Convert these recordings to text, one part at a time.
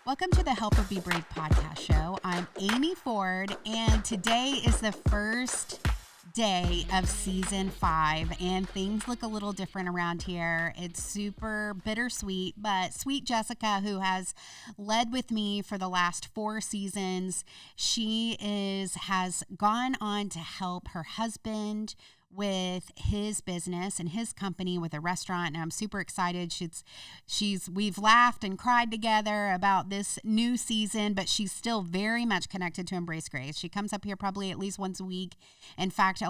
Welcome to the Help Her Be Brave podcast show. I'm Amy Ford, and today is the first day of season 5, and things look a little different around here. It's super bittersweet, but sweet Jessica, who has led with me for the last 4 seasons, has gone on to help her husband with his business and his company with a restaurant, and I'm super excited. We've laughed and cried together about this new season, but she's still very much connected to Embrace Grace. She comes up here probably at least once a week. In fact,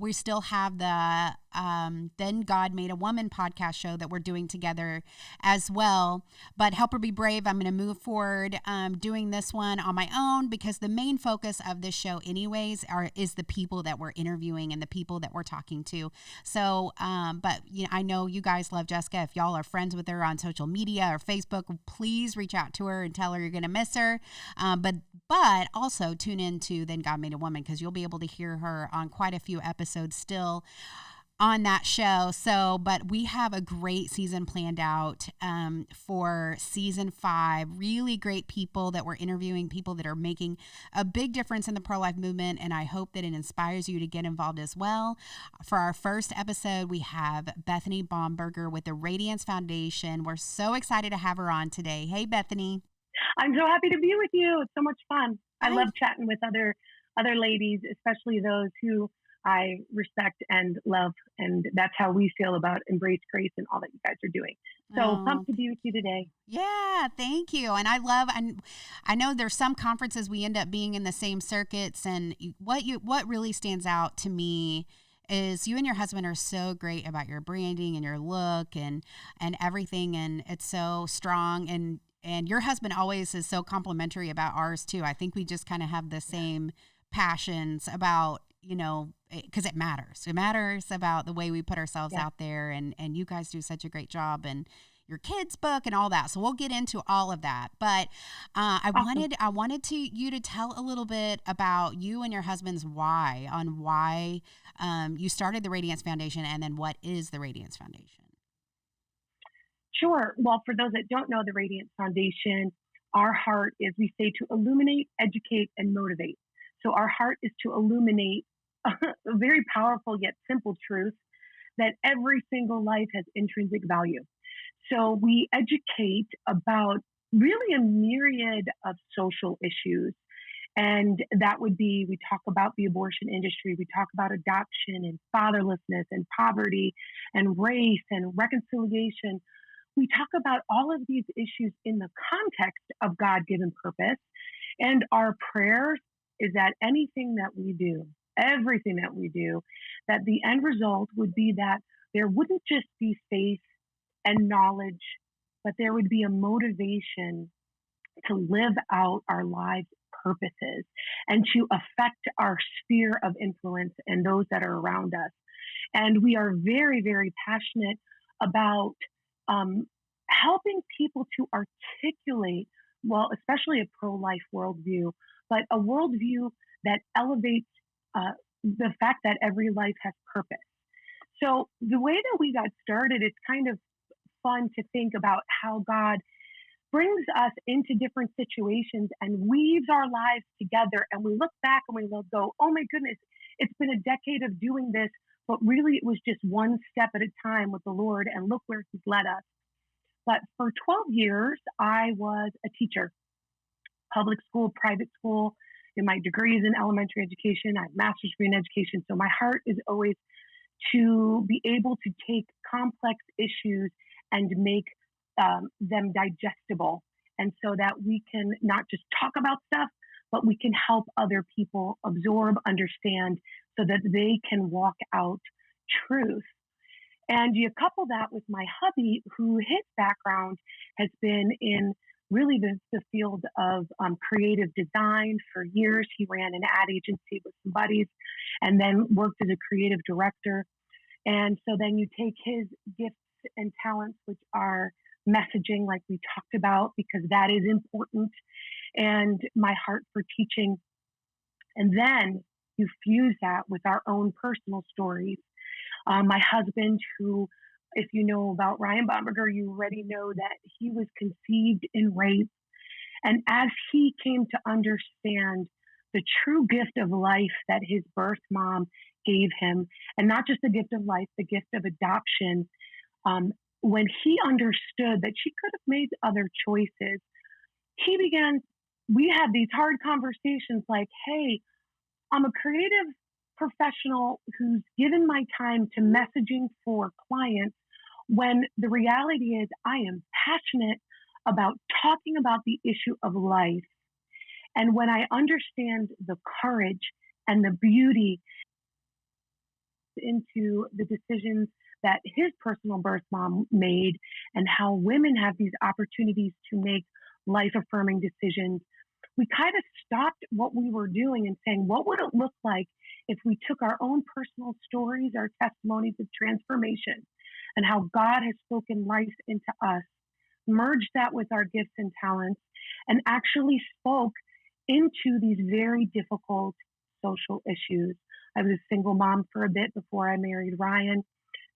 we still have the Then God Made a Woman podcast show that we're doing together as well. But Help Her Be Brave, I'm going to move forward doing this one on my own, because the main focus of this show anyways is the people that we're interviewing and the people that we're talking to. So, but I know you guys love Jessica. If y'all are friends with her on social media or Facebook, please reach out to her and tell her you're going to miss her. But also tune in to Then God Made a Woman, because you'll be able to hear her on quite a few episodes still on that show. So, but we have a great season planned out for season 5. Really great people that we're interviewing, people that are making a big difference in the pro-life movement, and I hope that it inspires you to get involved as well. For our first episode, we have Bethany Bomberger with the Radiance Foundation. We're so excited to have her on today. Hey, Bethany. I'm so happy to be with you. It's so much fun. I love chatting with other ladies, especially those who I respect and love, and that's how we feel about Embrace Grace and all that you guys are doing. So pumped to be with you today. Yeah, thank you. And I know there's some conferences we end up being in the same circuits, and what really stands out to me is you and your husband are so great about your branding and your look and everything, and it's so strong, and your husband always is so complimentary about ours too. I think we just kind of have the same passions about, because it matters. It matters about the way we put ourselves out there, and you guys do such a great job, and your kids' book and all that. So we'll get into all of that. But I wanted you to tell a little bit about you and your husband's why you started the Radiance Foundation, and then what is the Radiance Foundation? Sure. Well, for those that don't know the Radiance Foundation, our heart is, we say, to illuminate, educate, and motivate. So our heart is to illuminate a very powerful yet simple truth that every single life has intrinsic value. So we educate about really a myriad of social issues. And that would be, we talk about the abortion industry, we talk about adoption and fatherlessness and poverty and race and reconciliation. We talk about all of these issues in the context of God-given purpose. And our prayers is that everything that we do, that the end result would be that there wouldn't just be faith and knowledge, but there would be a motivation to live out our lives' purposes and to affect our sphere of influence and those that are around us. And we are very, very passionate about helping people to articulate, well, especially a pro-life worldview, but a worldview that elevates the fact that every life has purpose. So the way that we got started, it's kind of fun to think about how God brings us into different situations and weaves our lives together. And we look back and we go, oh my goodness, it's been a decade of doing this, but really it was just one step at a time with the Lord, and look where He's led us. But for 12 years, I was a teacher, public school, private school. In my degree is in elementary education. I have a master's degree in education. So my heart is always to be able to take complex issues and make them digestible. And so that we can not just talk about stuff, but we can help other people absorb, understand, so that they can walk out truth. And you couple that with my hubby, who his background has been in really the field of creative design for years. He ran an ad agency with some buddies and then worked as a creative director. And so then you take his gifts and talents, which are messaging, like we talked about, because that is important, and my heart for teaching. And then you fuse that with our own personal stories. My husband, who, if you know about Ryan Bomberger, you already know that he was conceived in rape. And as he came to understand the true gift of life that his birth mom gave him, and not just the gift of life, the gift of adoption, um, when he understood that she could have made other choices, he began, we had these hard conversations like, hey, I'm a creative professional who's given my time to messaging for clients when the reality is I am passionate about talking about the issue of life. And when I understand the courage and the beauty into the decisions that his personal birth mom made and how women have these opportunities to make life affirming decisions, we kind of stopped what we were doing and saying, what would it look like if we took our own personal stories, our testimonies of transformation, and how God has spoken life into us, merged that with our gifts and talents, and actually spoke into these very difficult social issues. I was a single mom for a bit before I married Ryan.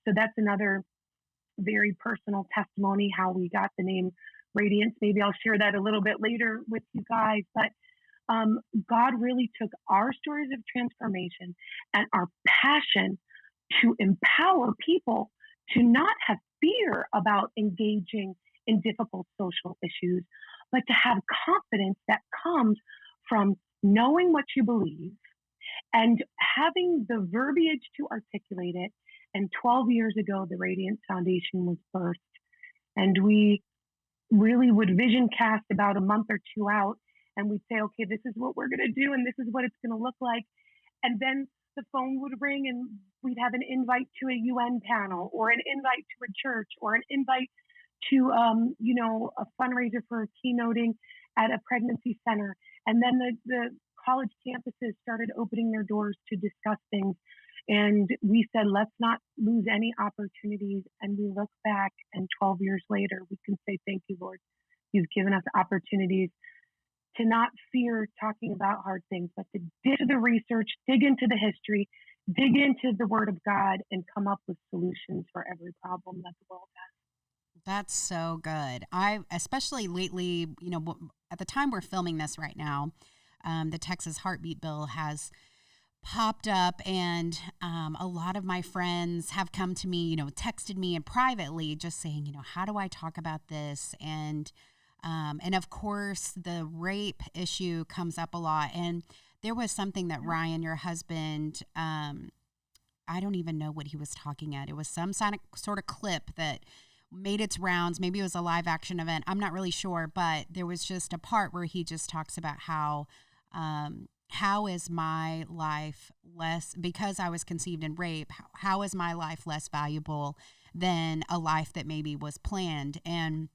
So that's another very personal testimony, how we got the name Radiance. Maybe I'll share that a little bit later with you guys. But God really took our stories of transformation and our passion to empower people to not have fear about engaging in difficult social issues, but to have confidence that comes from knowing what you believe and having the verbiage to articulate it. And 12 years ago, the Radiance Foundation was birthed. And we really would vision cast about a month or two out. And we'd say, okay, this is what we're going to do. And this is what it's going to look like. And then the phone would ring and we'd have an invite to a UN panel or an invite to a church or an invite to, a fundraiser for keynoting at a pregnancy center. And then the college campuses started opening their doors to discuss things. And we said, let's not lose any opportunities. And we look back and 12 years later, we can say, thank you, Lord. You've given us opportunities to not fear talking about hard things, but to dig into the research, dig into the history, dig into the Word of God, and come up with solutions for every problem that the world has. That's so good. Especially lately, at the time we're filming this right now, the Texas heartbeat bill has popped up, and a lot of my friends have come to me, texted me and privately just saying, how do I talk about this? And of course the rape issue comes up a lot. And there was something that Ryan, your husband, I don't even know what he was talking at. It was some sort of clip that made its rounds. Maybe it was a live action event. I'm not really sure, but there was just a part where he just talks about how is my life less, because I was conceived in rape, how is my life less valuable than a life that maybe was planned? And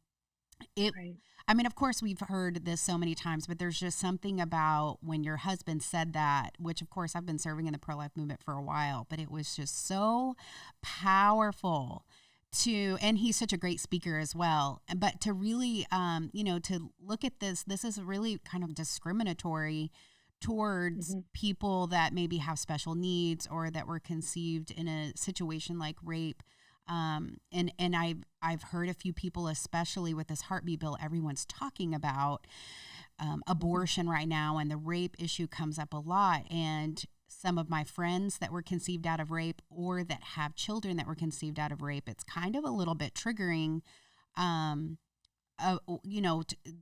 Right. I mean, of course, we've heard this so many times, but there's just something about when your husband said that, which, of course, I've been serving in the pro-life movement for a while, but it was just so powerful and he's such a great speaker as well. But to really, to look at this is really kind of discriminatory towards people that maybe have special needs or that were conceived in a situation like rape. And I've heard a few people, especially with this heartbeat bill, everyone's talking about abortion right now, and the rape issue comes up a lot. And some of my friends that were conceived out of rape or that have children that were conceived out of rape, it's kind of a little bit triggering,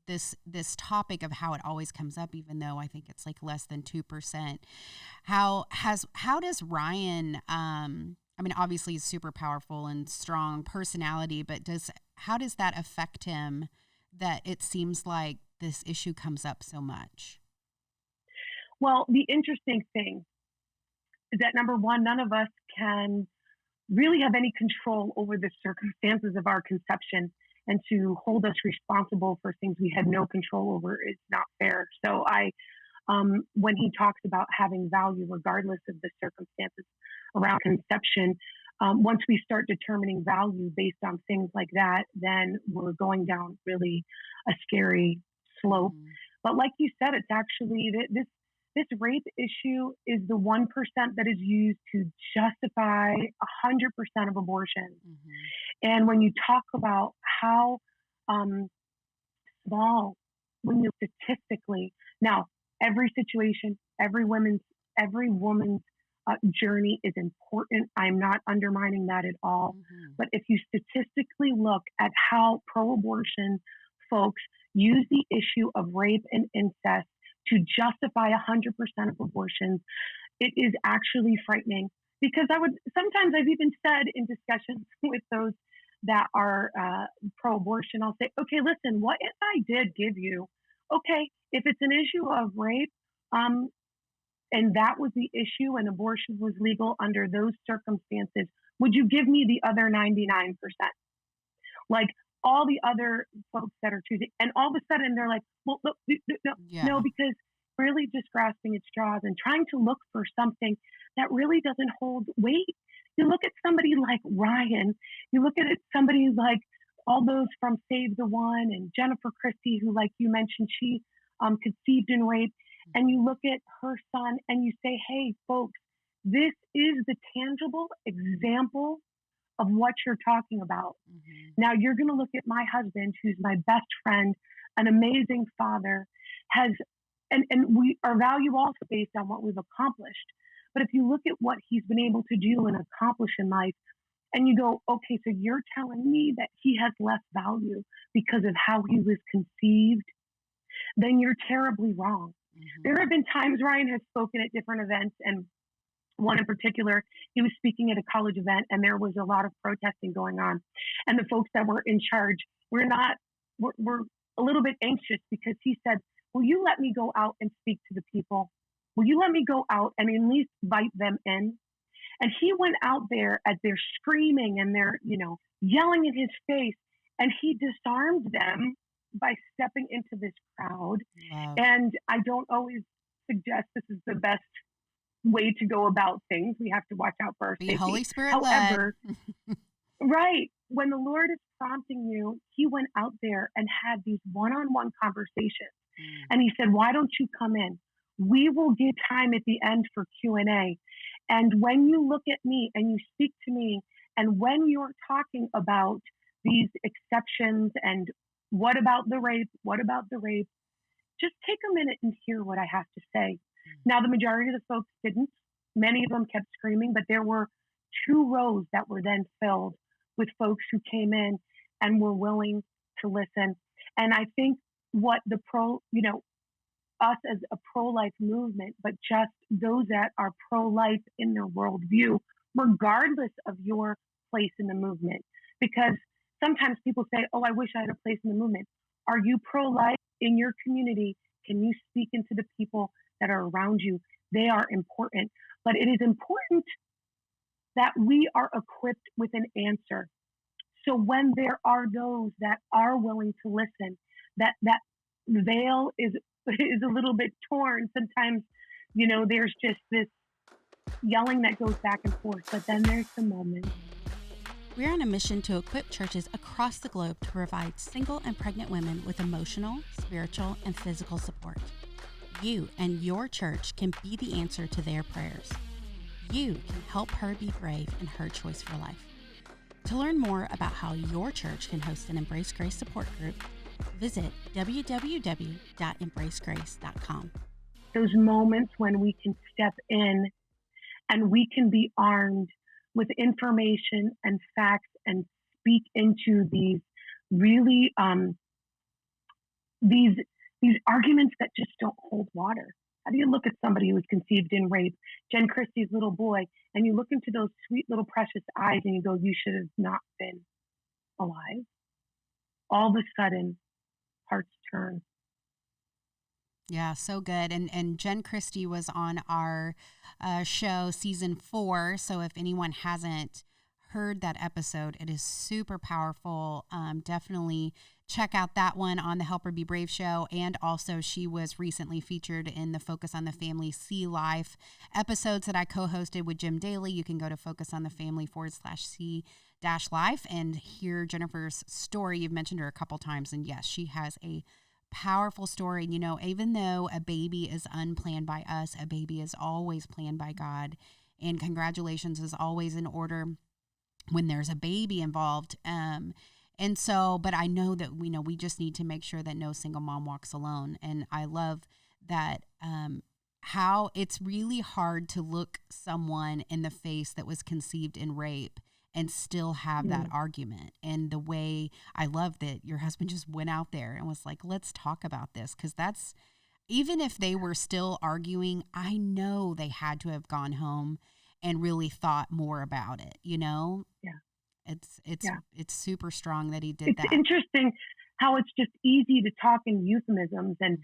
this topic of how it always comes up, even though I think it's like less than 2%. How does Ryan, obviously he's super powerful and strong personality, but how does that affect him that it seems like this issue comes up so much? Well, the interesting thing is that, number one, none of us can really have any control over the circumstances of our conception, and to hold us responsible for things we had no control over is not fair. So when he talks about having value regardless of the circumstances around conception, once we start determining value based on things like that, then we're going down really a scary slope. Mm-hmm. But like you said, it's actually this rape issue is the 1% that is used to justify 100% of abortion. Mm-hmm. And when you talk about how small when you statistically, now every situation, every woman's journey is important. I'm not undermining that at all. Mm-hmm. But if you statistically look at how pro-abortion folks use the issue of rape and incest to justify 100% of abortions, it is actually frightening. Because sometimes I've even said in discussions with those that are pro-abortion, I'll say, okay, listen, what if I did give you, okay, if it's an issue of rape, and that was the issue and abortion was legal under those circumstances, would you give me the other 99%? Like all the other folks that are choosing, and all of a sudden they're like, well, look, no, because really just grasping at straws and trying to look for something that really doesn't hold weight. You look at somebody like Ryan, you look at somebody like all those from Save the One and Jennifer Christie, who, like you mentioned, she conceived in rape. And you look at her son and you say, hey, folks, this is the tangible example of what you're talking about. Mm-hmm. Now you're going to look at my husband, who's my best friend, an amazing father, and our value also based on what we've accomplished. But if you look at what he's been able to do and accomplish in life, and you go, okay, so you're telling me that he has less value because of how he was conceived, then you're terribly wrong. Mm-hmm. There have been times Ryan has spoken at different events, and one in particular, he was speaking at a college event, and there was a lot of protesting going on. And the folks that were in charge we're a little bit anxious because he said, will you let me go out and speak to the people? Will you let me go out and at least invite them in? And he went out there as they're screaming and they're, yelling in his face, and he disarmed them by stepping into this crowd. Wow. And I don't always suggest this is the best way to go about things. We have to watch out for our safety. Be Holy Spirit However, led. right, when the Lord is prompting you, he went out there and had these one-on-one conversations. And he said, why don't you come in? We will give time at the end for Q&A. And when you look at me and you speak to me, and when you're talking about these exceptions and what about the rape, just take a minute and hear what I have to say. Now, the majority of the folks didn't. Many of them kept screaming, but there were 2 rows that were then filled with folks who came in and were willing to listen. And I think what us as a pro-life movement, but just those that are pro-life in their worldview, regardless of your place in the movement. Because sometimes people say, oh, I wish I had a place in the movement. Are you pro-life in your community? Can you speak into the people that are around you? They are important. But it is important that we are equipped with an answer. So when there are those that are willing to listen, that veil is a little bit torn. Sometimes, there's just this yelling that goes back and forth, but then there's the moment. We're on a mission to equip churches across the globe to provide single and pregnant women with emotional, spiritual, and physical support. You and your church can be the answer to their prayers. You can help her be brave in her choice for life. To learn more about how your church can host an Embrace Grace support group, visit www.embracegrace.com. Those moments when we can step in and we can be armed with information and facts and speak into these really these arguments that just don't hold water. How do you look at somebody who was conceived in rape, Jen Christie's little boy, and you look into those sweet little precious eyes and you go, you should have not been alive? All of a sudden, hearts turn. Yeah, so good. And Jen Christie was on our show, season 4. So if anyone hasn't heard that episode, it is super powerful. Definitely check out that one on the Help Her Be Brave show. And also she was recently featured in the Focus on the Family See Life episodes that I co-hosted with Jim Daly. You can go to focusonthefamily.com/C-life and hear Jennifer's story. You've mentioned her a couple times, and yes, she has a powerful story. Even though a baby is unplanned by us, a baby is always planned by God, and congratulations is always in order when there's a baby involved. And And so, but I know that we just need to make sure that no single mom walks alone. And I love that how it's really hard to look someone in the face that was conceived in rape and still have that argument. And the way I love that your husband just went out there and was like, let's talk about this. Because that's, even if they were still arguing, I know they had to have gone home and really thought more about it, Yeah. It's super strong that he did It's that. interesting how it's just easy to talk in euphemisms. And,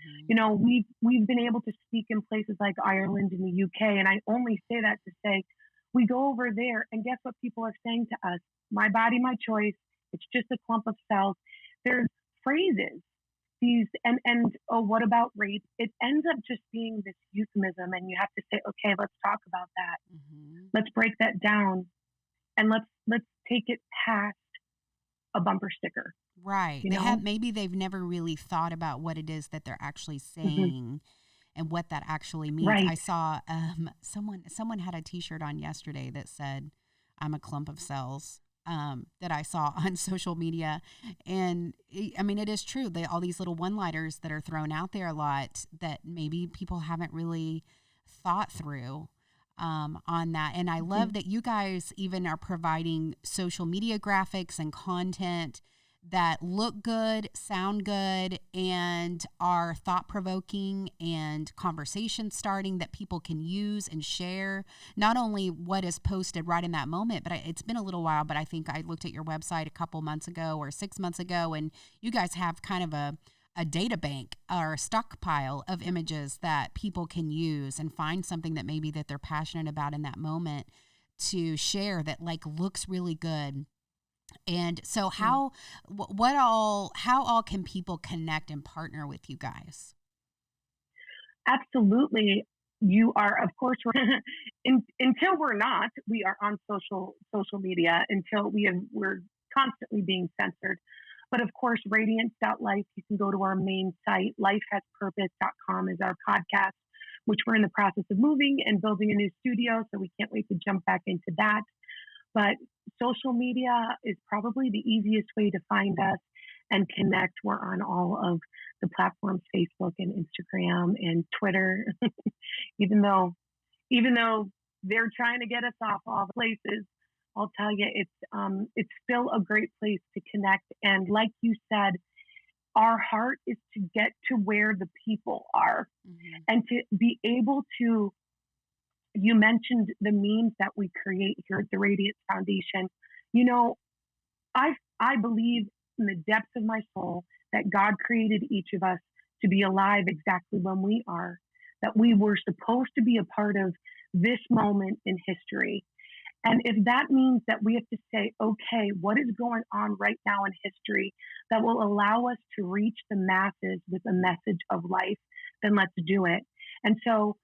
we've been able to speak in places like Ireland and the UK. And I only say that to say, we go over there and guess what people are saying to us? My body, my choice. It's just a clump of cells. There's phrases. What about rape? It ends up just being this euphemism, and you have to say, okay, let's talk about that. Let's break that down, and let's take it past a bumper sticker. Right. Maybe they've never really thought about what it is that they're actually saying and what that actually means. Right. I saw someone had a T-shirt on yesterday that said, "I'm a clump of cells." That I saw on social media. And it is true. All these little one-liners that are thrown out there a lot that maybe people haven't really thought through on that. And I love that you guys even are providing social media graphics and content that look good, sound good, and are thought-provoking and conversation starting that people can use and share. Not only what is posted right in that moment, but it's been a little while, but I think I looked at your website a couple months ago or 6 months ago, and you guys have kind of a data bank or a stockpile of images that people can use and find something that maybe that they're passionate about in that moment to share that looks really good. And so how all can people connect and partner with you guys? Absolutely. You are, of course, until we're not, we are on social media until we're constantly being censored. But of course, radiance.life, you can go to our main site. LifehasPurpose.com is our podcast, which we're in the process of moving and building a new studio. So we can't wait to jump back into that. But social media is probably the easiest way to find us and connect. We're on all of the platforms, Facebook and Instagram and Twitter, even though they're trying to get us off all the places. I'll tell you, it's still a great place to connect. And like you said, our heart is to get to where the people are and to be able to. You mentioned the memes that we create here at the Radiance Foundation. I believe in the depths of my soul that God created each of us to be alive exactly when we are, that we were supposed to be a part of this moment in history. And if that means that we have to say, okay, what is going on right now in history that will allow us to reach the masses with a message of life, then let's do it. And so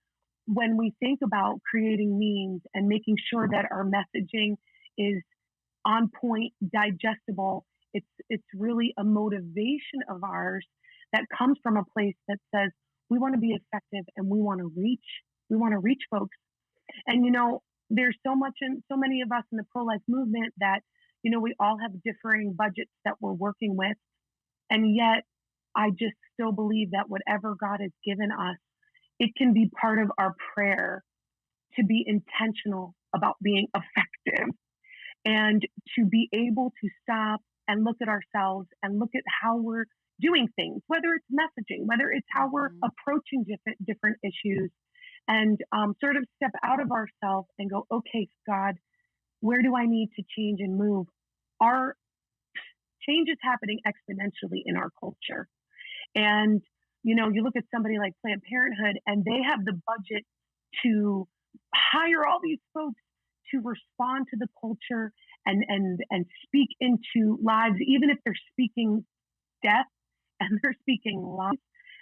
when we think about creating memes and making sure that our messaging is on point, digestible, it's really a motivation of ours that comes from a place that says we want to be effective and we want to reach folks. And there's so many of us in the pro-life movement that we all have differing budgets that we're working with, and yet I just still believe that whatever God has given us, it can be part of our prayer to be intentional about being effective and to be able to stop and look at ourselves and look at how we're doing things, whether it's messaging, whether it's how we're approaching different issues, and sort of step out of ourselves and go, okay, God, where do I need to change and move? Our change is happening exponentially in our culture. And you look at somebody like Planned Parenthood, and they have the budget to hire all these folks to respond to the culture and speak into lives, even if they're speaking death and they're speaking life.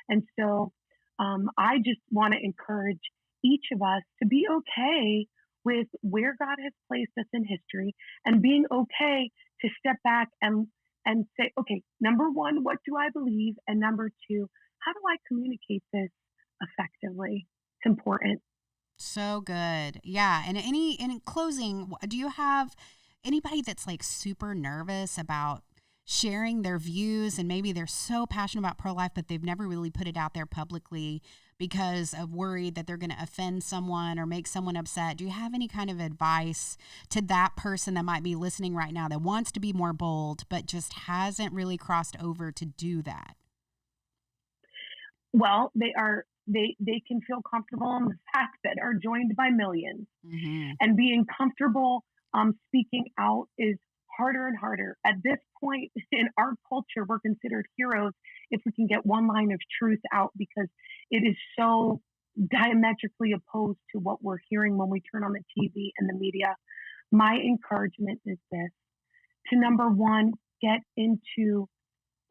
And so I just want to encourage each of us to be okay with where God has placed us in history and being okay to step back and say, okay, number one, what do I believe? And number two, how do I communicate this effectively? It's important. So good. Yeah. And in closing, do you have anybody that's super nervous about sharing their views, and maybe they're so passionate about pro-life, but they've never really put it out there publicly because of worried that they're going to offend someone or make someone upset. Do you have any kind of advice to that person that might be listening right now that wants to be more bold, but just hasn't really crossed over to do that? Well, they can feel comfortable in the fact that are joined by millions, and being comfortable speaking out is harder and harder. At this point in our culture, we're considered heroes if we can get one line of truth out, because it is so diametrically opposed to what we're hearing when we turn on the TV and the media. My encouragement is this: to number one, get into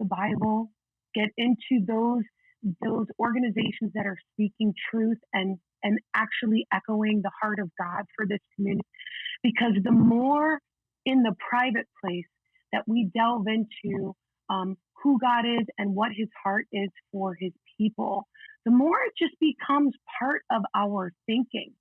the Bible, get into those organizations that are speaking truth and actually echoing the heart of God for this community. Because the more in the private place that we delve into who God is and what his heart is for his people, the more it just becomes part of our thinking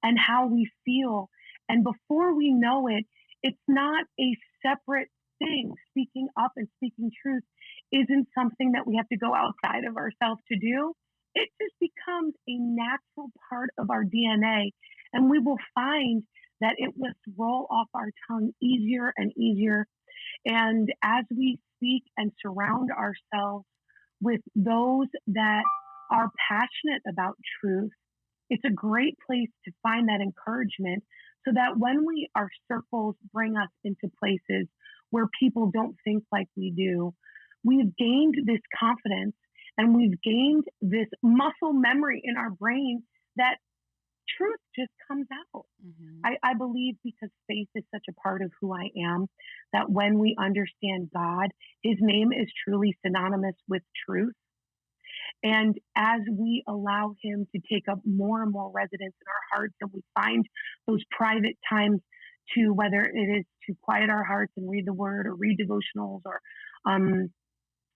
and how we feel. And before we know it, it's not a separate thing. Speaking up and speaking truth isn't something that we have to go outside of ourselves to do. It just becomes a natural part of our DNA. And we will find that it will roll off our tongue easier and easier. And as we speak and surround ourselves with those that are passionate about truth, it's a great place to find that encouragement, so that when our circles bring us into places where people don't think like we do, we've gained this confidence and we've gained this muscle memory in our brain that truth just comes out. I believe, because faith is such a part of who I am, that when we understand God, his name is truly synonymous with truth. And as we allow him to take up more and more residence in our hearts, and we find those private times to, whether it is to quiet our hearts and read the word or read devotionals or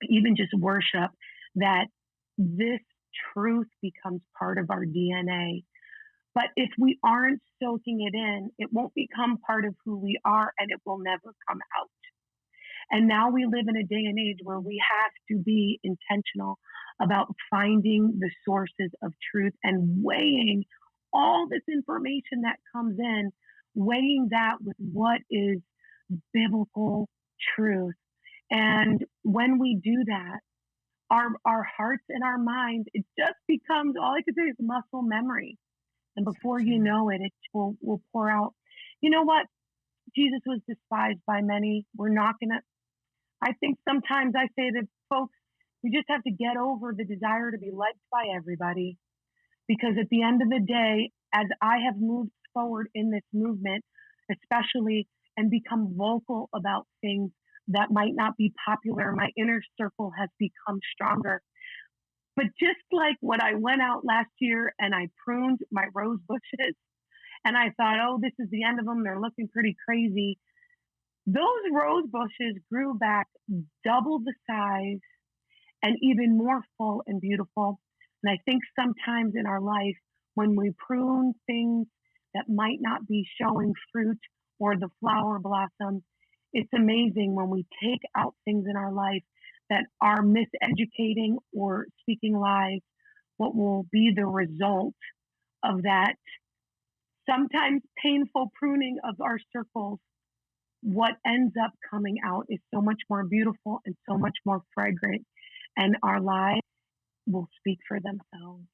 even just worship, that this truth becomes part of our DNA. But if we aren't soaking it in, it won't become part of who we are, and it will never come out. And now we live in a day and age where we have to be intentional about finding the sources of truth and weighing all this information that comes in, weighing that with what is biblical truth. And when we do that, our hearts and our minds, it just becomes, all I could say is muscle memory. And before you know it, it will pour out. You know what? Jesus was despised by many. We're not going to, I think sometimes I say to folks, we just have to get over the desire to be liked by everybody. Because at the end of the day, as I have moved forward in this movement, especially, and become vocal about things that might not be popular, my inner circle has become stronger. But just like when I went out last year and I pruned my rose bushes and I thought, oh, this is the end of them, they're looking pretty crazy. Those rose bushes grew back double the size and even more full and beautiful. And I think sometimes in our life, when we prune things that might not be showing fruit or the flower blossom, it's amazing when we take out things in our life that are miseducating or speaking lies, what will be the result of that sometimes painful pruning of our circles. What ends up coming out is so much more beautiful and so much more fragrant, and our lives will speak for themselves.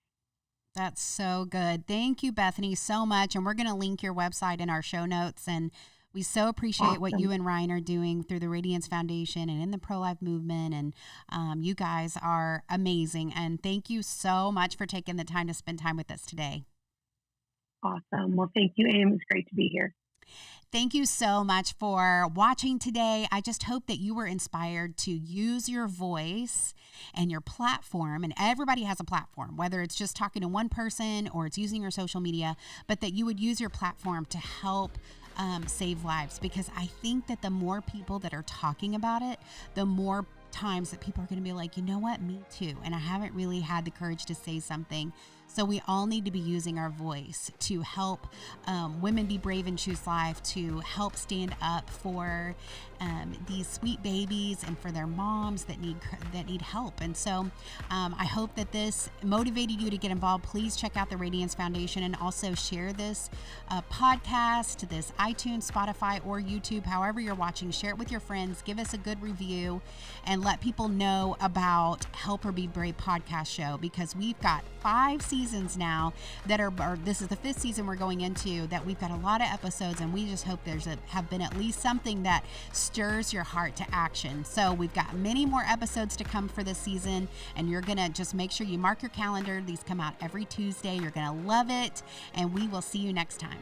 That's so good. Thank you, Bethany, so much. And we're going to link your website in our show notes. And we so appreciate what you and Ryan are doing through the Radiance Foundation and in the pro-life movement. And you guys are amazing. And thank you so much for taking the time to spend time with us today. Awesome. Well, thank you, Aim. It's great to be here. Thank you so much for watching today. I just hope that you were inspired to use your voice and your platform. And everybody has a platform, whether it's just talking to one person or it's using your social media, but that you would use your platform to help save lives. Because I think that the more people that are talking about it, the more times that people are going to be like, you know what, me too. And I haven't really had the courage to say something. So we all need to be using our voice to help women be brave and choose life, to help stand up for these sweet babies and for their moms that need help. And so I hope that this motivated you to get involved. Please check out the Radiance Foundation and also share this podcast, this iTunes, Spotify, or YouTube, however you're watching. Share it with your friends. Give us a good review and let people know about Help Her Be Brave podcast show, because we've got 5 seasons now that are this is the 5th season we're going into, that we've got a lot of episodes, and we just hope have been at least something that stirs your heart to action. So we've got many more episodes to come for this season, and you're gonna just make sure you mark your calendar. These come out every Tuesday. You're gonna love it, and we will see you next time.